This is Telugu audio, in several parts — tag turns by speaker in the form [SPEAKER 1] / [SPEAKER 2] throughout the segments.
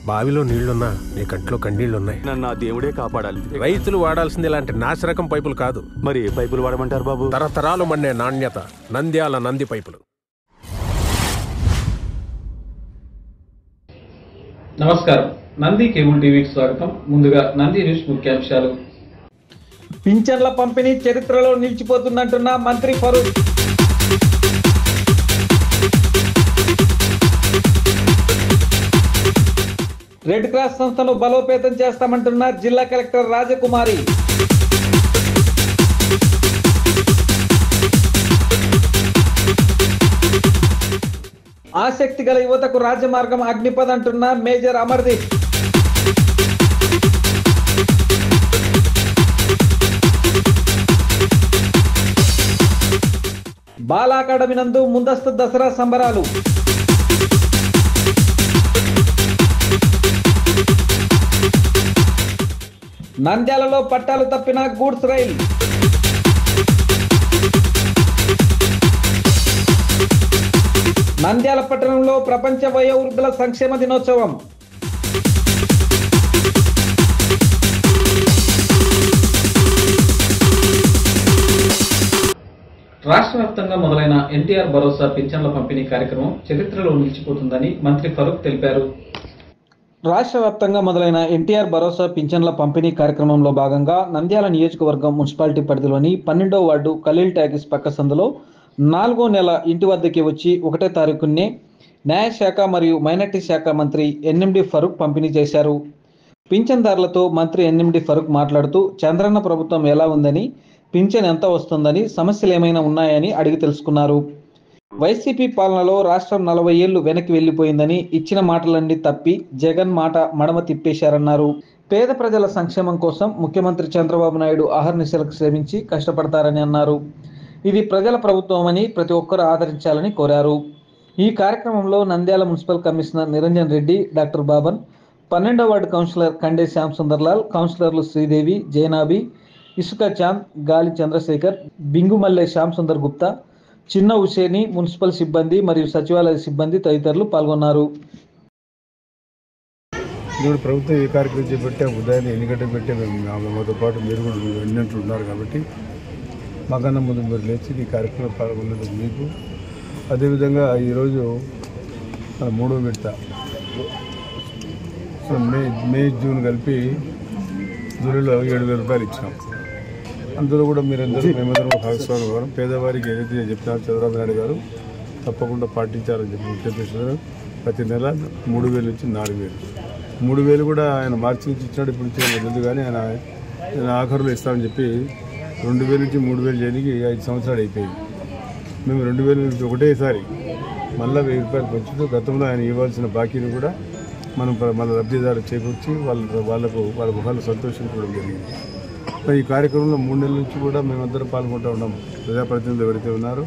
[SPEAKER 1] బావిలో నీళ్లున్నా నీ కంట్లో కన్నీళ్లున్నాయి.
[SPEAKER 2] నన్ను ఆ దేవుడే కాపాడాలి.
[SPEAKER 1] రైతులు వాడాల్సింది ఇలాంటి నాసిరకం పైపులు కాదు.
[SPEAKER 2] మరి ఏ పైపులు వాడమంటారు బాబు?
[SPEAKER 1] తరతరాలు మన్నే నాణ్యత నంద్యాల నంది పైపులు.
[SPEAKER 3] నమస్కారం, నంది కేబుల్ టీవీకి స్వాగతం. ముందుగా నంది న్యూస్ ముఖ్యాంశాలు. పింఛన్ల పంపిణీ చరిత్రలో నిలిచిపోతుందంటున్న మంత్రి ఫరూక్. రెడ్ క్రాస్ సంస్థను బలోపేతం చేస్తామంటున్న జిల్లా కలెక్టర్ రాజకుమారి. ఆసక్తి గల యువతకు రాజమార్గం అగ్నిపథ్ అంటున్న మేజర్ అమర్దీప్. బాల అకాడమీ నందు ముందస్తు దసరా సంబరాలు. నంద్యాలలో పట్టాలు తప్పిన గూడ్స్ రైలు. నంద్యాల పట్టణంలో ప్రపంచ వయోవృద్ధుల సంక్షేమ దినోత్సవం. రాష్ట్ర వ్యాప్తంగా మొదలైన ఎన్టీఆర్ భరోసా పింఛన్ల పంపిణీ కార్యక్రమం చరిత్రలో నిలిచిపోతుందని మంత్రి ఫరూక్ తెలిపారు. రాష్ట్ర వ్యాప్తంగా మొదలైన ఎన్టీఆర్ భరోసా పింఛన్ల పంపిణీ కార్యక్రమంలో భాగంగా నంద్యాల నియోజకవర్గం మున్సిపాలిటీ పరిధిలోని 12వ వార్డు ఖలీల్ టాకీస్ పక్క సందులో 4వ నెల ఇంటి వద్దకి వచ్చి 1వ తారీఖునే న్యాయశాఖ మరియు మైనార్టీ శాఖ మంత్రి ఎన్ఎండి ఫరూక్ పంపిణీ చేశారు. పింఛన్దారులతో మంత్రి ఎన్ఎండి ఫరూక్ మాట్లాడుతూ చంద్రన్న ప్రభుత్వం ఎలా ఉందని, పింఛన్ ఎంత వస్తుందని, సమస్యలు ఏమైనా ఉన్నాయని అడిగి తెలుసుకున్నారు. వైసీపీ పాలనలో రాష్ట్రం 40 ఏళ్లు వెనక్కి వెళ్లిపోయిందని, ఇచ్చిన మాటలన్నీ తప్పి జగన్ మాట మడమ తిప్పేశారన్నారు. పేద ప్రజల సంక్షేమం కోసం ముఖ్యమంత్రి చంద్రబాబు నాయుడు అహర్నిశలకు శ్రమించి కష్టపడతారని అన్నారు. ఇది ప్రజల ప్రభుత్వం అని ప్రతి ఒక్కరూ ఆదరించాలని కోరారు. ఈ కార్యక్రమంలో Nandyal municipal commissioner Niranjan Reddy, doctor Baban, 12వ వార్డు కౌన్సిలర్ కండే శ్యామ్ సుందర్లాల్, కౌన్సిలర్లు శ్రీదేవి, జైనాబి, ఇసుక చాంద్, గాలి చంద్రశేఖర్, బింగుమల్లె శ్యామ్ సుందర్ గుప్తా, చిన్న హుసేని, మున్సిపల్ సిబ్బంది మరియు సచివాలయ సిబ్బంది తదితరులు పాల్గొన్నారు.
[SPEAKER 4] ఇప్పుడు ప్రభుత్వం ఏ కార్యక్రమం చేపట్టే ఉదయాన్నే ఎన్ని గంటలకు పెట్టే మాతో పాటు మీరు కూడా ఎన్నింటి ఉన్నారు కాబట్టి మాకన్నా ముందు మీరు లేచి ఈ కార్యక్రమం పాల్గొన్నందుకు మీకు, అదేవిధంగా ఈరోజు 3వ విడత మే జూన్ కలిపి జూలైలో 7,000 రూపాయలు ఇచ్చాం. అందులో కూడా మీరందరూ మేమందరం భాగస్వామి వారం. పేదవారికి ఏదైతే చెప్తున్నారు చంద్రబాబు నాయుడు గారు తప్పకుండా పాటించాలని చెప్పి ఉద్దేశించారు. ప్రతి నెల 3,000 నుంచి 4,000. 3,000 కూడా ఆయన మార్చి నుంచి ఇచ్చినాడు, ఇప్పుడు ఇచ్చిన ముందు కానీ ఆయన ఆఖరులో ఇస్తామని చెప్పి 2,000 నుంచి 3,000 చేయడానికి 5 సంవత్సరాలు అయిపోయింది. మేము 2,000 నుంచి ఒకటేసారి మళ్ళీ 1,000 రూపాయలు పెంచుతూ గతంలో ఆయన ఇవ్వాల్సిన బాకీని కూడా మనం మళ్ళీ లబ్ధిదారు చేకూర్చి వాళ్ళకు సంతోషించడం జరిగింది. ఈ కార్యక్రమంలో 3 నెలల నుంచి కూడా మేమందరం పాల్గొంటూ ఉన్నాం. ప్రజాప్రతినిధులు ఎవరైతే ఉన్నారో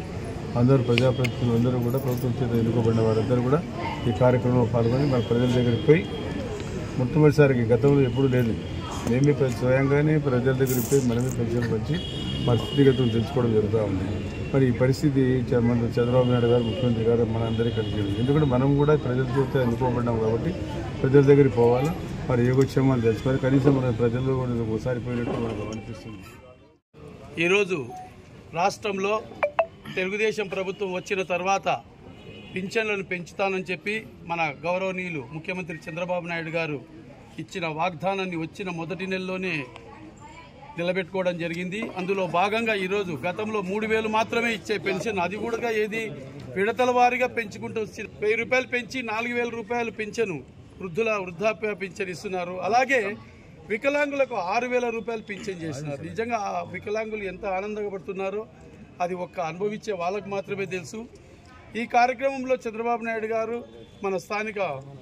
[SPEAKER 4] ప్రజాప్రతినిధులు అందరూ కూడా ప్రభుత్వం చేత ఎన్నుకోబడిన వారందరూ కూడా ఈ కార్యక్రమంలో పాల్గొని మన ప్రజల దగ్గరికి పోయి మొట్టమొదటిసారికి గతంలో ఎప్పుడూ లేదు, మేమే స్వయంగానే ప్రజల దగ్గరికి పోయి మనమే పెన్షన్ పంచి మన స్థితిగతులు తెలుసుకోవడం జరుగుతూ ఉంది. మరి ఈ పరిస్థితి మన చంద్రబాబు నాయుడు గారు ముఖ్యమంత్రి గారు మన అందరికీ కలిగింది. ఎందుకంటే మనం కూడా ప్రజల చేత ఎన్నుకోబడ్డాం కాబట్టి ప్రజల దగ్గరికి పోవాలి, మరి యోగక్షేమాలు తెలుసుకోవాలి. కనీసం మన ప్రజల్లో కూడా ఒకసారి పోయినట్టు మనకు అనిపిస్తుంది.
[SPEAKER 5] ఈరోజు రాష్ట్రంలో తెలుగుదేశం ప్రభుత్వం వచ్చిన తర్వాత పింఛన్లను పెంచుతానని చెప్పి మన గౌరవనీయులు ముఖ్యమంత్రి చంద్రబాబు నాయుడు గారు ఇచ్చిన వాగ్దానాన్ని వచ్చిన మొదటి నెలలోనే నిలబెట్టుకోవడం జరిగింది. అందులో భాగంగా ఈరోజు గతంలో 3,000 మాత్రమే ఇచ్చే పెన్షన్, అది కూడా ఏది విడతల వారీగా పెంచుకుంటూ 1,000 రూపాయలు పెంచి 4,000 రూపాయలు పెన్షన్ వృద్ధాప్య పింఛన్ ఇస్తున్నారు. అలాగే వికలాంగులకు 6,000 రూపాయలు పింఛన్ చేస్తున్నారు. నిజంగా ఆ వికలాంగులు ఎంత ఆనందపడుతున్నారో అది ఒక్క అనుభవించే వాళ్ళకు మాత్రమే తెలుసు. ఈ కార్యక్రమంలో చంద్రబాబు నాయుడు గారు, మన స్థానిక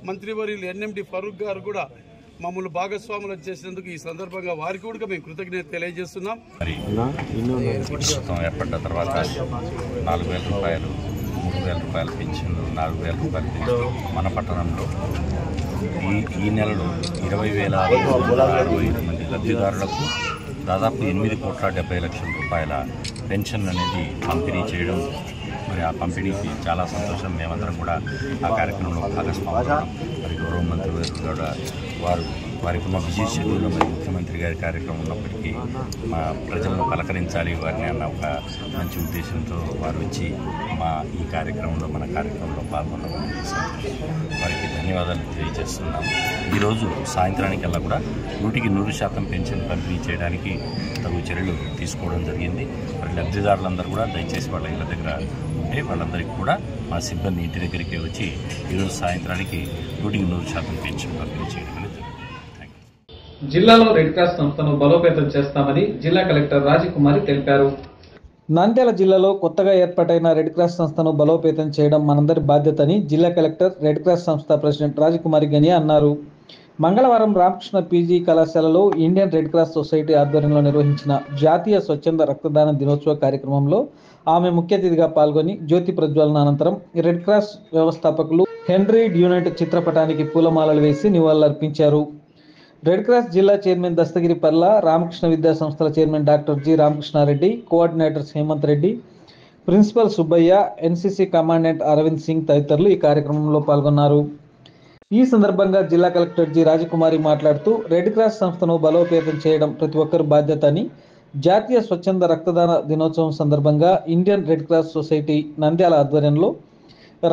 [SPEAKER 5] మంత్రివర్యులు ఎన్ఎండి ఫరూక్ గారు కూడా మమ్మల్ని భాగస్వాములు చేసినందుకు ఈ సందర్భంగా వారికి కూడా మేము కృతజ్ఞత తెలియజేస్తున్నాం.
[SPEAKER 6] ప్రభుత్వం ఏర్పడ్డ తర్వాత 4,000 రూపాయలు, 3,000 రూపాయల పెన్షన్లు, 4,000 రూపాయల పెన్షన్ మన పట్టణంలో ఈ నెలలో 20,665 మంది లబ్ధిదారులకు దాదాపు 8,70,00,000 రూపాయల పెన్షన్ అనేది పంపిణీ చేయడం, మరి ఆ పంపిణీకి చాలా సంతోషం. మేమందరం కూడా ఆ కార్యక్రమంలో భాగస్వామ్యం. మరి గౌరవ మంత్రి గారు కూడా వారికి ఉన్న బిజీ షెడ్యూల్లో మరి ముఖ్యమంత్రి గారి కార్యక్రమం ఉన్నప్పటికీ మా ప్రజలను పలకరించాలి వారిని అన్న ఒక మంచి ఉద్దేశంతో వారు వచ్చి ఈ మన కార్యక్రమంలో పాల్గొనడం వారికి ధన్యవాదాలు తెలియజేస్తున్నాము. ఈరోజు సాయంత్రానికల్లా కూడా 100% పెన్షన్ పంపిణీ చేయడానికి తగు చర్యలు తీసుకోవడం జరిగింది. మరి లబ్ధిదారులందరూ కూడా దయచేసి వాళ్ళ ఇళ్ళ దగ్గర ఉంటే వాళ్ళందరికీ కూడా మా సిబ్బంది ఇంటి దగ్గరికి వచ్చి ఈరోజు సాయంత్రానికి 100% పెన్షన్ పంపిణీ చేయడం అనేది.
[SPEAKER 3] జిల్లాలో రెడ్ క్రాస్ సంస్థను బలోపేతం చేస్తామని జిల్లా కలెక్టర్ రాజకుమారి తెలిపారు. నంద్యాల జిల్లాలో కొత్తగా ఏర్పాటైన రెడ్ క్రాస్ సంస్థను బలోపేతం చేయడం మనందరి బాధ్యతని జిల్లా కలెక్టర్ రెడ్ క్రాస్ సంస్థ ప్రెసిడెంట్ రాజకుమారి గని అన్నారు. మంగళవారం రామకృష్ణ పీజీ కళాశాలలో ఇండియన్ రెడ్ క్రాస్ సొసైటీ ఆధ్వర్యంలో నిర్వహించిన జాతీయ స్వచ్ఛంద రక్తదాన దినోత్సవ కార్యక్రమంలో ఆమె ముఖ్య అతిథిగా పాల్గొని జ్యోతి ప్రజ్వలన అనంతరం రెడ్ క్రాస్ వ్యవస్థాపకులు హెన్రీ డ్యూనెంట్ చిత్రపటానికి పూలమాలలు వేసి నివాళులర్పించారు. రెడ్ క్రాస్ జిల్లా చైర్మన్ దస్తగిరి పర్ల, రామకృష్ణ విద్యా సంస్థల chairman doctor G Ramakrishna Reddy, coordinators Hemant Reddy, principal Subbaiah, NCC commandant Arvind Singh తదితరులు ఈ కార్యక్రమంలో పాల్గొన్నారు. ఈ సందర్భంగా జిల్లా కలెక్టర్ జి రాజకుమారి మాట్లాడుతూ రెడ్ క్రాస్ సంస్థను బలోపేతం చేయడం ప్రతి ఒక్కరి బాధ్యత అని, జాతీయ స్వచ్ఛంద రక్తదాన దినోత్సవం సందర్భంగా Indian red cross society Nandyal ఆధ్వర్యంలో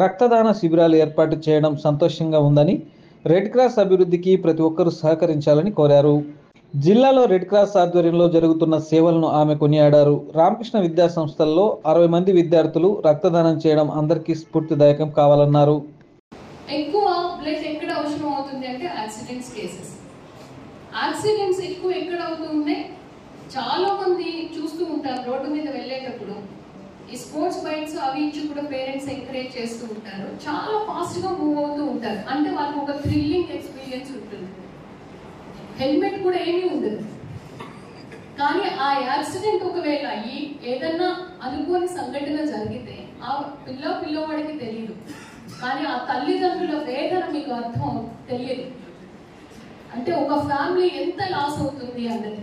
[SPEAKER 3] రక్తదాన శిబిరాలు ఏర్పాటు చేయడం సంతోషంగా ఉందని, రెడ్ క్రాస్ అభివృద్ధికి ప్రతి ఒక్కరూ సహకరించాలని కోరారు. జిల్లాలో రెడ్ క్రాస్ ఆధ్వర్యంలో జరుగుతున్న సేవలను ఆమె కొనియాడారు. రామకృష్ణ విద్యా సంస్థల్లో 60 మంది విద్యార్థులు రక్తదానం చేయడం అందరికీ స్ఫూర్తిదాయకం కావాలన్నారు.
[SPEAKER 7] ఎక్కువ బ్లడ్ ఎక్కడ అవసరం అవుతుంది అంటే యాక్సిడెంట్స్ ఎక్కువ ఎక్కడ అవుతుంది. చాలా మంది చూస్తూ ఉంటారు రోడ్డు మీద వెళ్ళేటప్పుడు ఈ స్పోర్ట్స్ బైక్స్ అవి ఇచ్చి కూడా పేరెంట్స్ ఎంకరేజ్ చేస్తూ ఉంటారు. చాలా ఫాస్ట్ గా మూవ్ అవుతూ ఉంటారు. అంటే వాళ్ళకి ఒక థ్రిల్లింగ్ ఎక్స్పీరియన్స్ ఉంటుంది. హెల్మెట్ కూడా ఏమీ ఉండదు. కానీ ఆ యాక్సిడెంట్ ఒకవేళ అయ్యి ఏదన్నా అనుకోని సంఘటన జరిగితే ఆ పిల్లవాడికి తెలియదు. కానీ ఆ తల్లిదండ్రుల వేదన మీకు అర్థం తెలియదు. అంటే ఒక ఫ్యామిలీ ఎంత లాస్ అవుతుంది అన్నది.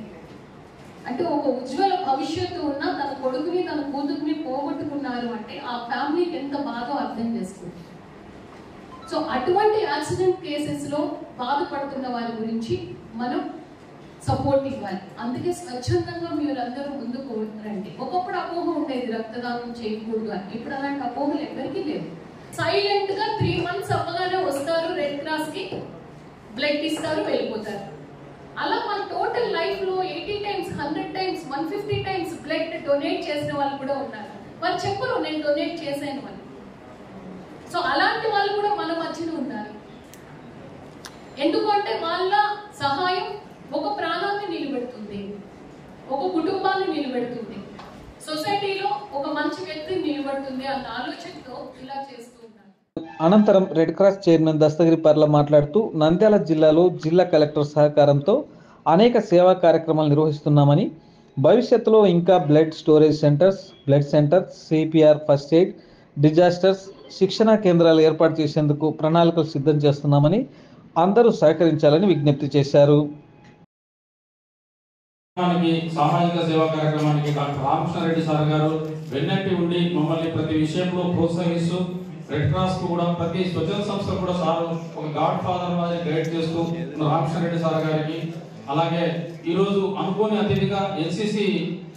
[SPEAKER 7] అంటే ఒక ఉజ్వల భవిష్యత్తు ఉన్న తన కొడుకుని తన కూతుర్ని పోగొట్టుకున్నారు అంటే ఆ ఫ్యామిలీకి ఎంత బాధో అర్థం చేసుకుంది. సో అటువంటి యాక్సిడెంట్ కేసెస్ లో బాధపడుతున్న వారి గురించి మనం సపోర్ట్ ఇవ్వాలి. అందుకే స్వచ్ఛందంగా మీరందరూ ముందుకు రండి. ఒకప్పుడు అపోహ ఉండేది రక్తదానం చేయకూడదు అని. ఇప్పుడు అలాంటి అపోహలు ఎవరికీ లేవు. సైలెంట్ గా 3 months అవ్వగానే వస్తారు, రెడ్ క్రాస్ కి బ్లడ్ ఇస్తారు, వెళ్ళిపోతారు. అలా మన టోటల్ లైఫ్ లో 80 times, 100 times, 150 times blood donate చేసిన వాళ్ళు కూడా ఉన్నారు. వాళ్ళు చెప్పరు నేను డొనేట్ చేశాను అని. సో అలాంటి వాళ్ళు కూడా మన మధ్యన ఉన్నారు. ఎందుకంటే వాళ్ళ సహాయం ఒక ప్రాణాన్ని నిలబెడుతుంది, ఒక కుటుంబాన్ని నిలబెడుతుంది, సొసైటీలో ఒక మంచి వ్యక్తిని నిలబడుతుంది అన్న ఆలోచనతో ఇలా చేస్తూ ఉన్నారు.
[SPEAKER 3] అనంతరం రెడ్ క్రాస్ చైర్మన్ దస్తగిరి పర్ల మాట్లాడుతూ నంద్యాల జిల్లాలో జిల్లా కలెక్టర్ సహకారంతో అనేక సేవా కార్యక్రమాలు నిర్వహిస్తున్నామని, భవిష్యత్తులో ఇంకా blood storage centres, blood centres, CPR, first aid, disasters శిక్షణా కేంద్రాలు ఏర్పాటు చేసేందుకు ప్రణాళికలు సిద్ధం చేస్తున్నామని అందరూ సహకరించాలని విజ్ఞప్తి చేశారు.
[SPEAKER 8] సామాజిక సేవా కార్యక్రమానికి డాక్టర్ రామకృష్ణారెడ్డి సార్ గారు వెన్నట్టి ఉండి మమ్మల్ని ప్రతి విషయంలో ప్రోత్సహిస్తూ రెడ్ క్రాస్ కు కూడా ప్రతి స్వచ్ఛంద సంస్థ కూడా సార్ ఒక గాడ్ ఫాదర్ మాదిరి గైడ్ చేస్తూ రామకృష్ణారెడ్డి సార్ గారికి, అలాగే ఈ రోజు అనుకోని అతిథిగా ఎన్సీసీ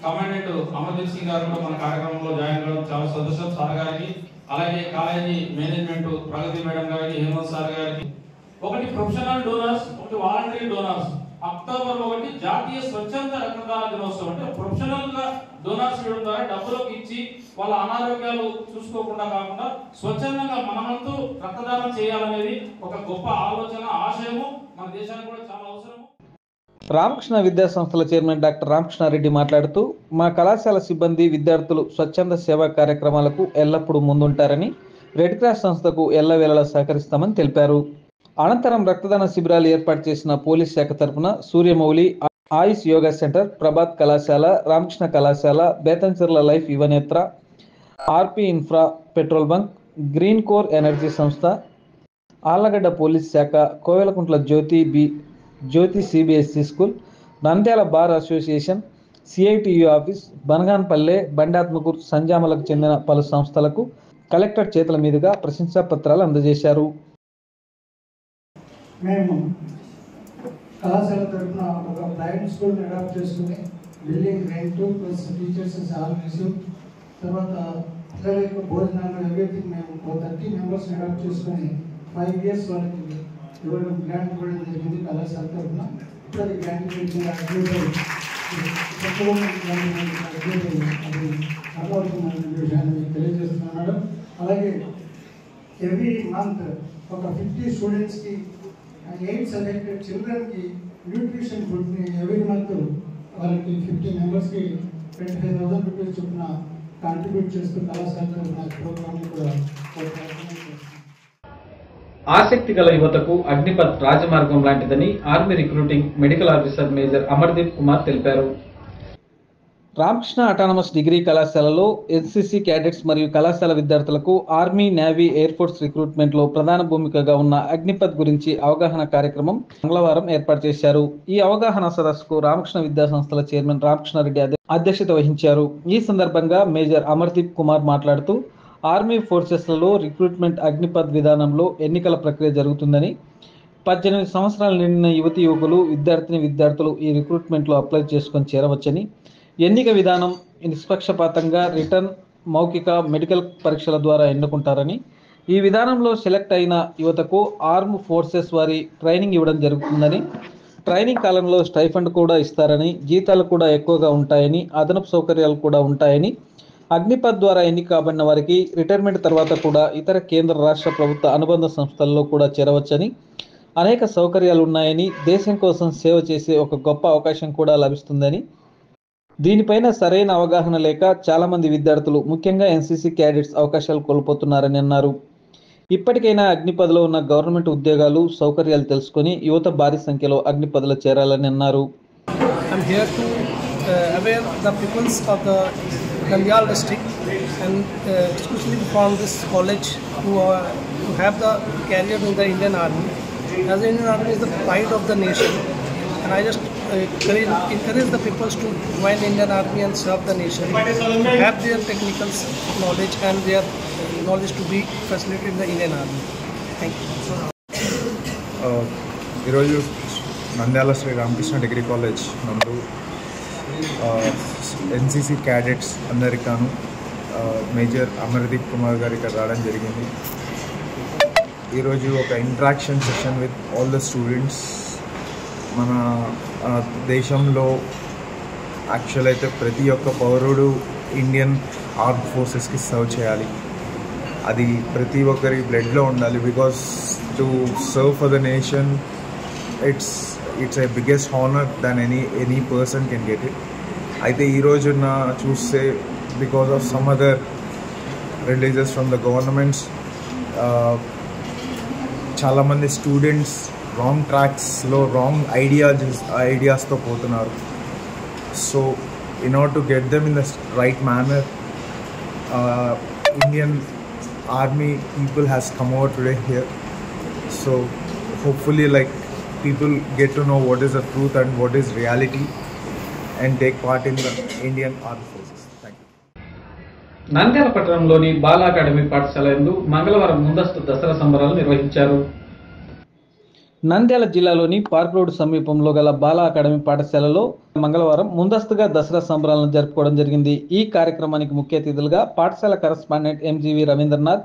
[SPEAKER 8] కమాండెంట్ అమర్దీప్ సింగ్ గారు కూడా మన కార్యక్రమంలో జాయిన్ అవ్వడం చాలా సంతోషం సార్ గారికి. అలాగే కాలేజీ మేనేజ్మెంట్ ప్రగతి మేడం గారికి, హేమంత్ సార్ గారికి. ఒకటి ప్రొఫెషనల్ డోనర్స్, ఒకటి వాలంటరీ డోనర్స్. అక్టోబర్ 1 జాతీయ స్వచ్ఛంద రక్తదాన దినోత్సవం. అంటే ప్రొఫెషనల్ గా డోనర్స్ ఇవ్వడం ద్వారా డబ్బులకు ఇచ్చి వాళ్ళ అనారోగ్యాలు చూసుకోకుండా కాకుండా స్వచ్ఛందంగా మనమంతూ రక్తదానం చేయాలనేది ఒక గొప్ప ఆలోచన, ఆశయము మన దేశానికి కూడా చాలా అవసరం.
[SPEAKER 3] రామకృష్ణ విద్యా సంస్థల చైర్మన్ డాక్టర్ రామకృష్ణారెడ్డి మాట్లాడుతూ మా కళాశాల సిబ్బంది, విద్యార్థులు స్వచ్ఛంద సేవా కార్యక్రమాలకు ఎల్లప్పుడూ ముందుంటారని, రెడ్ క్రాస్ సంస్థకు ఎల్లవేళలా సహకరిస్తామని తెలిపారు. అనంతరం రక్తదాన శిబిరాలు ఏర్పాటు చేసిన పోలీస్ శాఖ తరఫున సూర్యమౌళి ఆయుష్ యోగా సెంటర్, ప్రభాత్ కళాశాల, రామకృష్ణ కళాశాల, Betamcherla life Yuvanetra, RP infra petrol bunk, green core energy సంస్థ, ఆళ్లగడ్డ పోలీస్ శాఖ, Kovelakuntla Jyothi CBSE school, Nandyal bar association, CITU office, Banaganapalle, Bandatmakur, సంజామలకు చెందిన పలు సంస్థలకు కలెక్టర్ చేతుల మీదుగా ప్రశంసా పత్రాలు అందజేశారు.
[SPEAKER 9] మేము కళాశాల తరఫున ఒక ప్రైవేట్ స్కూల్ని అడాప్ట్ చేసుకుని building rent plus teachers salaries తర్వాత అలాగే భోజనాలు ఎవ్రీథింగ్ మేము 30 మెంబర్స్ అడాప్ట్ చేసుకుని 5 years వాళ్ళకి ఇవ్వడం గ్రాంట్ ఇవ్వడం జరిగింది కళాశాల తరఫున. ఇప్పుడు అది గ్రాంట్ విషయాన్ని తెలియజేస్తున్నాడు. అలాగే ఎవ్రీ మంత్ ఒక 50 స్టూడెంట్స్కి 8 సెలెక్టెడ్ చిల్డ్రన్కి న్యూట్రిషన్ ఫుడ్ని ఎవ్రీ మంత్ వాళ్ళకి 50 మెంబర్స్కి 25,000 రూపీస్ చొప్పున కాంట్రిబ్యూట్ చేస్తూ కళాశాల తరఫున ప్రోగ్రామ్ని కూడా
[SPEAKER 3] ఆసక్తి గల యువతకు అగ్నిపథ్ రాజమార్గం లాంటిదని army recruiting medical officer major Amardeep Kumar తెలిపారు. రామకృష్ణ అటానమస్ డిగ్రీ కళాశాలలో ఎన్సీసీ క్యాడెట్స్ మరియు కళాశాల విద్యార్థులకు ఆర్మీ, నేవీ, ఎయిర్ ఫోర్స్ రిక్రూట్మెంట్లో ప్రధాన భూమికగా ఉన్న అగ్నిపథ్ గురించి అవగాహన కార్యక్రమం మంగళవారం ఏర్పాటు చేశారు. ఈ అవగాహన సదస్సుకు రామకృష్ణ విద్యా సంస్థల చైర్మన్ రామకృష్ణారెడ్డి అధ్యక్షత వహించారు. ఈ సందర్భంగా మేజర్ అమర్దీప్ కుమార్ మాట్లాడుతూ ఆర్మీ ఫోర్సెస్లలో రిక్రూట్మెంట్ అగ్నిపథ్ విధానంలో ఎన్నికల ప్రక్రియ జరుగుతుందని, 18 సంవత్సరాలు నిండిన యువతి యువకులు, విద్యార్థులు ఈ రిక్రూట్మెంట్లో అప్లై చేసుకొని చేరవచ్చని, ఎన్నిక విధానం నిష్పక్షపాతంగా రిటర్న్, మౌఖిక, మెడికల్ పరీక్షల ద్వారా ఎన్నుకుంటారని, ఈ విధానంలో సెలెక్ట్ అయిన యువతకు ఆర్మ్ ఫోర్సెస్ వారి ట్రైనింగ్ ఇవ్వడం జరుగుతుందని, ట్రైనింగ్ కాలంలో స్టైఫండ్ కూడా ఇస్తారని, జీతాలు కూడా ఎక్కువగా ఉంటాయని, అదనపు సౌకర్యాలు కూడా ఉంటాయని, అగ్నిపథ్ ద్వారా ఎన్నిక కాబడిన వారికి రిటైర్మెంట్ తర్వాత కూడా ఇతర కేంద్ర రాష్ట్ర ప్రభుత్వ అనుబంధ సంస్థల్లో కూడా చేరవచ్చని, అనేక సౌకర్యాలు ఉన్నాయని, దేశం కోసం సేవ చేసే ఒక గొప్ప అవకాశం కూడా లభిస్తుందని, దీనిపైన సరైన అవగాహన లేక చాలామంది విద్యార్థులు ముఖ్యంగా ఎన్సీసీ క్యాడెట్స్ అవకాశాలు కోల్పోతున్నారని అన్నారు. ఇప్పటికైనా అగ్నిపథ్లో ఉన్న గవర్నమెంట్ ఉద్యోగాలు, సౌకర్యాలు తెలుసుకొని యువత భారీ సంఖ్యలో అగ్నిపథ్లో చేరాలని అన్నారు.
[SPEAKER 10] I'm here to aware the peoples of the Nandyal district and especially from this college to have the career in the Indian Army. As the Indian Army is the pride of the nation, and I just encourage the peoples to join the Indian Army and serve the nation, have their technical knowledge and their knowledge to be facilitated in the Indian Army. Thank you.
[SPEAKER 11] ఈరోజు నంద్యాల శ్రీ రామకృష్ణ డిగ్రీ కాలేజ్ నందు ఎన్సీసీ క్యాడెట్స్ అందరికాను మేజర్ అమర్దీప్ కుమార్ గారు ఇక్కడ రావడం జరిగింది. ఈరోజు ఒక interaction session with all the students. మన దేశంలో యాక్చువల్ అయితే ప్రతి ఒక్క పౌరుడు ఇండియన్ ఆర్మ్ ఫోర్సెస్కి సర్వ్ చేయాలి. అది ప్రతి ఒక్కరి బ్లడ్లో ఉండాలి. Because to serve for the nation it's a biggest honor than any person can get it. అయితే ఈ రోజున చూస్తే because of some other releases from the governments చాలామంది స్టూడెంట్స్ రాంగ్ ట్రాక్స్లో రాంగ్ ఐడియాస్తో పోతున్నారు. So in order to get them in the right manner, Indian army people has come over today here. So hopefully people get to know what is the truth and what is reality and take part in the Indian Armed Forces. Thank you.
[SPEAKER 3] Nandyal పట్టణంలోని బాలా అకాడమీ పాఠశాల యందు మంగళవారం ముందస్తు దసరా సంబరాలు నిర్వహించారు. నంద్యాల జిల్లాలోని పార్క్ రోడ్ సమీపంలో గల బాలా అకాడమీ పాఠశాలలో మంగళవారం ముందస్తుగా దసరా సంబరాలను జరుపుకోవడం జరిగింది. ఈ కార్యక్రమానికి ముఖ్య అతిథులుగా పాఠశాల కరెస్పాండెంట్ ఎంజీవి రవీంద్రనాథ్,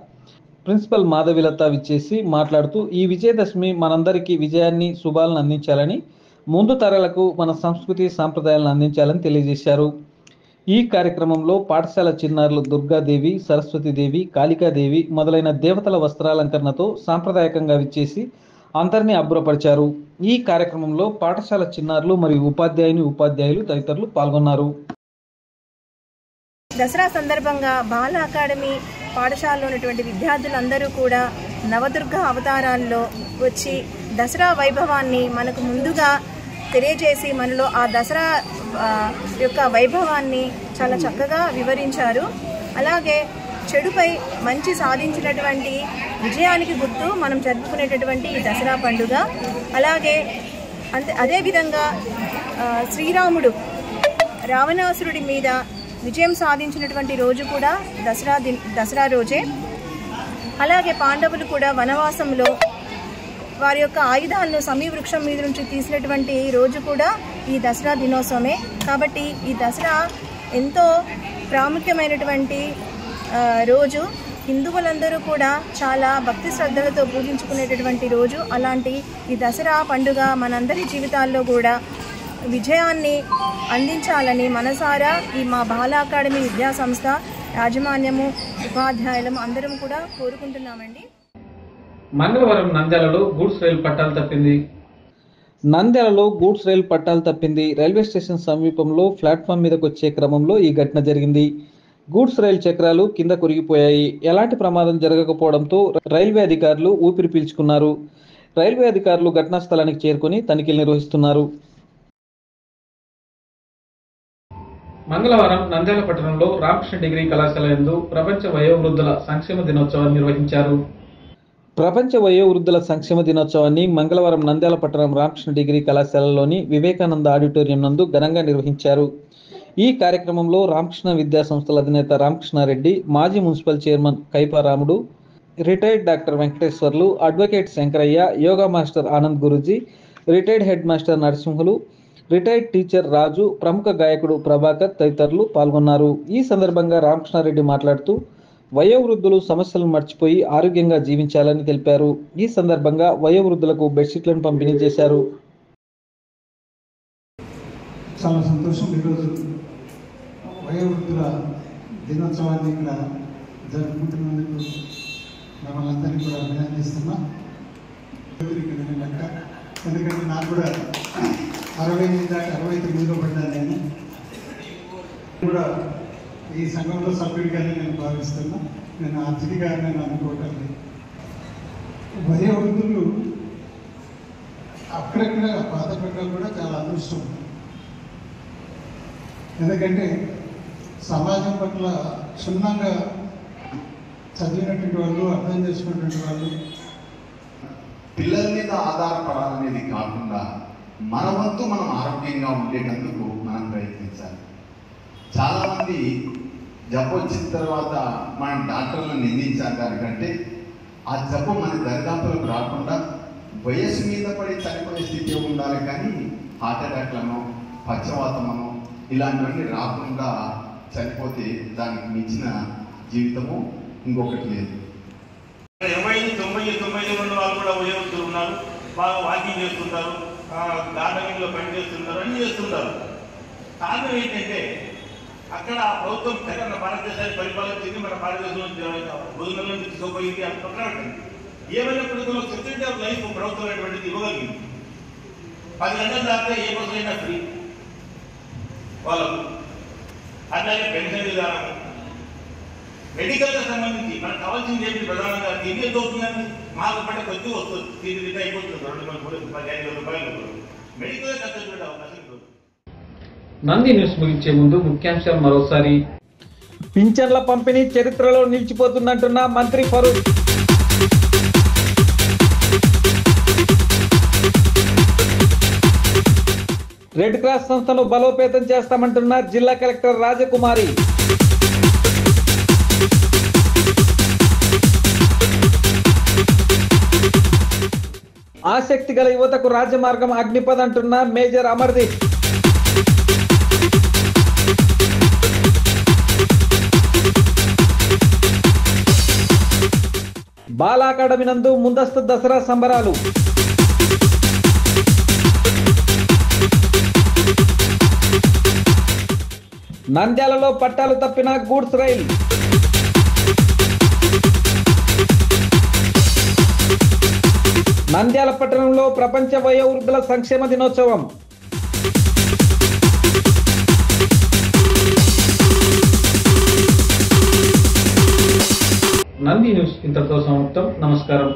[SPEAKER 3] ప్రిన్సిపల్ మాధవిలత విచ్చేసి మాట్లాడుతూ ఈ విజయదశమి మనందరికీ విజయాన్ని, శుభాలను అందించాలని, ముందు తరాలకు మన సంస్కృతి సాంప్రదాయాలను అందించాలని తెలియజేశారు. ఈ కార్యక్రమంలో పాఠశాల చిన్నారులు దుర్గాదేవి, సరస్వతీదేవి, కాళికాదేవి మొదలైన దేవతల వస్త్రాలంకరణతో సాంప్రదాయకంగా విచ్చేసి అందరినీ అబ్బురపరిచారు. ఈ కార్యక్రమంలో పాఠశాల చిన్నారులు మరియు ఉపాధ్యాయులు తదితరులు పాల్గొన్నారు.
[SPEAKER 12] దసరా సందర్భంగా బాల అకాడమీ పాఠశాలలో ఉన్నటువంటి విద్యార్థులందరూ కూడా నవదుర్గ అవతారాల్లో వచ్చి దసరా వైభవాన్ని మనకు ముందుగా తెలియజేసి మనలో ఆ దసరా యొక్క వైభవాన్ని చాలా చక్కగా వివరించారు. అలాగే చెడుపై మంచి సాధించినటువంటి విజయానికి గుర్తు మనం జరుపుకునేటటువంటి ఈ దసరా పండుగ. అలాగే అదేవిధంగా శ్రీరాముడు రావణాసురుడి మీద విజయం సాధించినటువంటి రోజు కూడా దసరా రోజే. అలాగే పాండవులు కూడా వనవాసంలో వారి యొక్క ఆయుధాలను సమీ వృక్షం మీద నుంచి తీసినటువంటి రోజు కూడా ఈ దసరా దినోత్సవమే. కాబట్టి ఈ దసరా ఎంతో ప్రాముఖ్యమైనటువంటి రోజు. హిందువులందరూ కూడా చాలా భక్తి శ్రద్ధలతో పూజించుకునేటటువంటి రోజు. అలాంటి ఈ దసరా పండుగ మనందరి జీవితాల్లో కూడా విజయాన్ని అందించాలని మనసారా ఈ మా బాల అకాడమీ విద్యా సంస్థ యాజమాన్యము ఉపాధ్యాయులము అందరం కూడా కోరుకుంటున్నామండి.
[SPEAKER 3] మంగళవారం నంద్యాలలో గూడ్స్ రైలు పట్టాలు తప్పింది. నంద్యాలలో గూడ్స్ రైలు పట్టాలు తప్పింది. రైల్వే స్టేషన్ సమీపంలో ప్లాట్ఫామ్ మీదకు వచ్చే క్రమంలో ఈ ఘటన జరిగింది. గూడ్స్ రైలు చక్రాలు కింద కొరిగిపోయాయి. ఎలాంటి ప్రమాదం జరగకపోవడంతో రైల్వే అధికారులు ఊపిరి పీల్చుకున్నారు. రైల్వే అధికారులు ఘటనా స్థలానికి చేరుకొని తనిఖీలు నిర్వహిస్తున్నారు. మంగళవారం నంద్యాల పట్టణంలో రామకృష్ణ డిగ్రీ కళాశాల యందు ప్రపంచ వయోవృద్ధుల సంక్షేమ దినోత్సవాన్ని నిర్వహించారు. ప్రపంచ వయోవృద్ధుల సంక్షేమ దినోత్సవాన్ని మంగళవారం నంద్యాల పట్టణం రామకృష్ణ డిగ్రీ కళాశాలలోని వివేకానంద ఆడిటోరియం నందు ఘనంగా నిర్వహించారు. ఈ కార్యక్రమంలో రామకృష్ణ విద్యా సంస్థల అధినేత రామకృష్ణారెడ్డి, మాజీ municipal chairman Kaiparamudu, retired doctor Venkateswarlu, advocate Shankarayya, yoga master Anand Guruji, retired head master Narasimhulu, retired teacher Raju, ప్రముఖ గాయకుడు ప్రభాకర్ తదితరులు పాల్గొన్నారు. ఈ సందర్భంగా రామకృష్ణారెడ్డి మాట్లాడుతూ వయోవృద్ధులు సమస్యలను మర్చిపోయి ఆరోగ్యంగా జీవించాలని తెలిపారు. ఈ సందర్భంగా వయోవృద్ధులకు బెడ్షీట్లను పంపిణీ చేశారు.
[SPEAKER 9] చాలా సంతోషం. ఈరోజు వయోవృద్ధుల దినోత్సవాన్ని ఇక్కడ జరుపుకుంటున్నందుకు మిమ్మల్ని అందరినీ కూడా అభినందిస్తున్నా. లెక్క ఎందుకంటే నాకు కూడా 60 దాకా 69లో పడ్డాను. నేను కూడా ఈ సంఘంలో సభ్యుడిగానే నేను భావిస్తున్నా. నేను అతిథిగా నేను అనుకోవటం లేదు. వయోవృద్ధులు అక్కడక్కడ బాధపడడం కూడా చాలా అదృష్టం. ఎందుకంటే సమాజం పట్ల క్షుణ్ణంగా చదివినటువంటి వాళ్ళు, అర్థం చేసుకున్నటువంటి వాళ్ళు
[SPEAKER 13] పిల్లల మీద ఆధారపడాలనేది కాకుండా మన వంతు మనం ఆరోగ్యంగా ఉండేటందుకు మనం ప్రయత్నించాలి. చాలామంది జబ్బు వచ్చిన తర్వాత మనం డాక్టర్లను నిందించాలి. దానికంటే ఆ జబ్బు మన దరిదాపులకు రాకుండా వయస్సు మీద పడి చనిపోయే స్థితి ఉండాలి. కానీ హార్ట్ అటాక్లను, పక్షవాతమను ఇలాంటివన్నీ రాకుండా చనిపోతే దానికి మించిన జీవితము ఇంకొకటి లేదు.
[SPEAKER 14] 80, 90, 90 వాళ్ళు కూడా వయోవృద్ధులు ఉన్నారు. బాగా వాకింగ్ చేస్తుంటారు, గార్డెనింగ్లో పని చేస్తుంటారు, అన్నీ చేస్తుంటారు. కారణం ఏంటంటే అక్కడ ప్రభుత్వం తెలంగాణ భారతదేశాన్ని పరిపాలించింది. మన భారతదేశంలో భోజనం నుంచి తీసుకోపోయింది, అది పక్కన పెట్టింది. ఏమైనప్పటికీ సెక్యూరిటీ ఆఫ్ లైఫ్ ప్రభుత్వం అనేటువంటిది ఇవ్వగలిగింది. 10 గంటల దాకా ఏ రోజైనా ఫ్రీ వాళ్ళకు. అట్లాగే పెన్షన్ విధానం, మెడికల్కి సంబంధించి మనకు కావాల్సింది ఏంటి ప్రధానంగా తిరిగి ఎంత అవుతుందని మాకు పడే కొద్ది వస్తుంది. తిరిగి అయిపోతుంది 2,15,000 రూపాయలు. మెడికల్ ఖర్చు పెట్టే అవకాశం లేదు.
[SPEAKER 3] నంది న్యూస్ ముగించే ముందు ముఖ్యాంశాలు మరోసారి. పింఛన్ల పంపిణీ చరిత్రలో నిలిచిపోతుందంటున్న మంత్రి ఫరూక్. రెడ్ క్రాస్ సంస్థను బలోపేతం చేస్తామంటున్న జిల్లా కలెక్టర్ రాజకుమారి. ఆసక్తి గల యువతకు రాజమార్గం అగ్నిపథ్ అంటున్న మేజర్ అమర్దీప్. బాల అకాడమీ నందు ముందస్తు దసరా సంబరాలు. నంద్యాలలో పట్టాలు తప్పిన గూడ్స్ రైలు. నంద్యాల పట్టణంలో ప్రపంచ వయోవృద్ధుల సంక్షేమ దినోత్సవం. నంది న్యూస్ ఇంతటితో సమాప్తం. నమస్కారం.